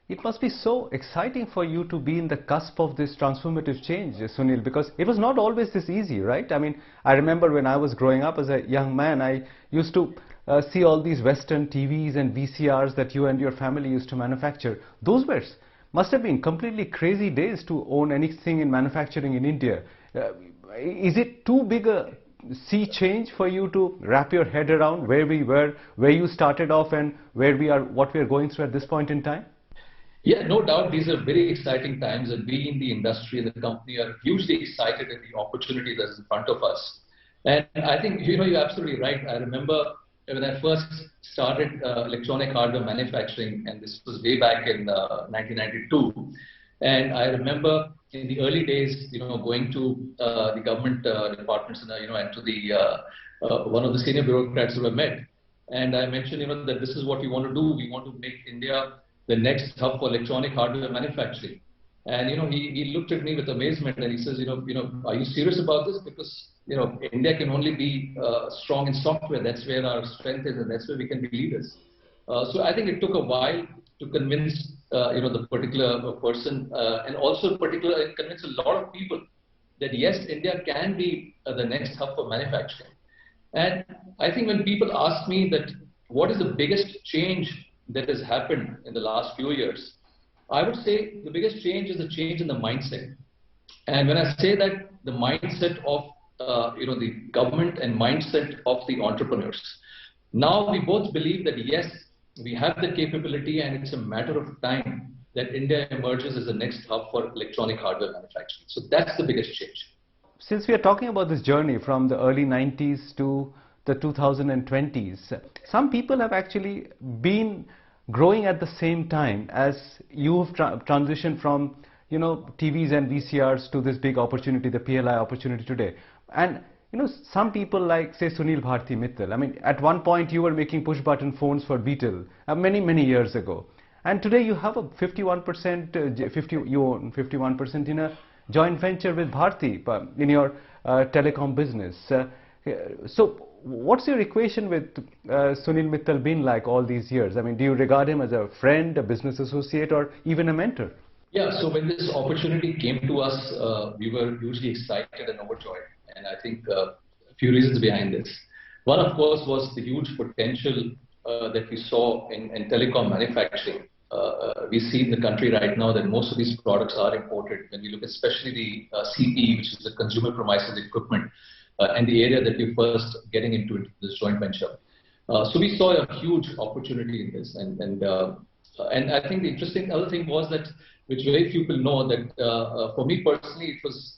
It must be so exciting for you to be in the cusp of this transformative change, Sunil, because it was not always this easy, right? I mean, I remember when I was growing up as a young man, I used to see all these Western TVs and VCRs that you and your family used to manufacture. Those must have been completely crazy days to own anything in manufacturing in India. Is it too big a sea change for you to wrap your head around where we were, where you started off, and where we are, what we are going through at this point in time? Yeah, no doubt these are very exciting times, and we in the industry and the company are hugely excited at the opportunity that is in front of us. And I think, you're absolutely right. I remember when I first started electronic hardware manufacturing, and this was way back in 1992. And I remember in the early days, going to the government departments and, and to the one of the senior bureaucrats who I met. And I mentioned, that this is what we want to do. We want to make India the next hub for electronic hardware manufacturing. And he looked at me with amazement and he says, are you serious about this? Because India can only be strong in software. That's where our strength is, and that's where we can be leaders. So I think it took a while to convince the particular person, and also particular convince a lot of people that yes, India can be the next hub for manufacturing. And I think when people ask me that what is the biggest change that has happened in the last few years, I would say the biggest change is the change in the mindset. And when I say that, the mindset of the government and mindset of the entrepreneurs. Now we both believe that yes, we have the capability, and it's a matter of time that India emerges as the next hub for electronic hardware manufacturing. So that's the biggest change. Since we are talking about this journey from the early 90s to the 2020s, some people have actually been growing at the same time as you've transitioned from TVs and VCRs to this big opportunity, the PLI opportunity today. And some people like, say, Sunil Mittal. I mean, at one point you were making push button phones for Beetle many years ago, and today you have a 51% you own 51% in a joint venture with Bharti in your telecom business. So what's your equation with Sunil Mittal been like all these years? I mean, do you regard him as a friend, a business associate, or even a mentor? Yeah, so when this opportunity came to us, we were hugely excited and overjoyed. And I think a few reasons behind this. One, of course, was the huge potential that we saw in telecom manufacturing. We see in the country right now that most of these products are imported. When we look especially the CPE, which is the consumer premises equipment, and the area that we're first getting into this joint venture. So we saw a huge opportunity in this. And I think the interesting other thing was that, which very few people know, that for me personally, it was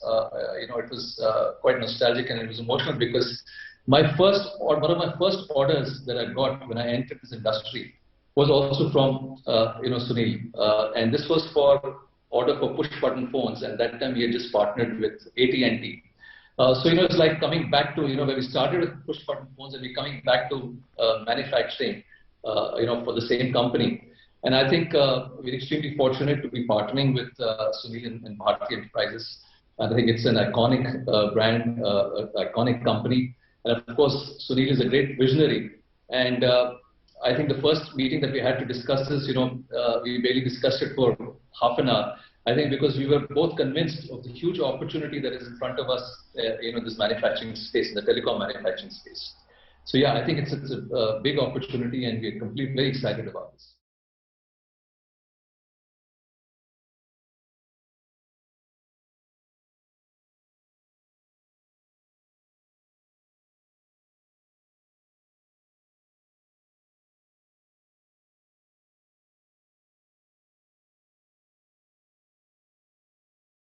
quite nostalgic and it was emotional, because one of my first orders that I got when I entered this industry was also from Sunil, and this was for order for push button phones, and that time we had just partnered with AT&T. So it's like coming back to where we started with push button phones, and we're coming back to manufacturing for the same company. And I think we're extremely fortunate to be partnering with Sunil and Bharti Enterprises. I think it's an iconic brand, iconic company. And of course, Sunil is a great visionary. And I think the first meeting that we had to discuss this, we barely discussed it for half an hour. I think because we were both convinced of the huge opportunity that is in front of us, this manufacturing space, in the telecom manufacturing space. So yeah, I think it's a big opportunity, and we're very excited about this.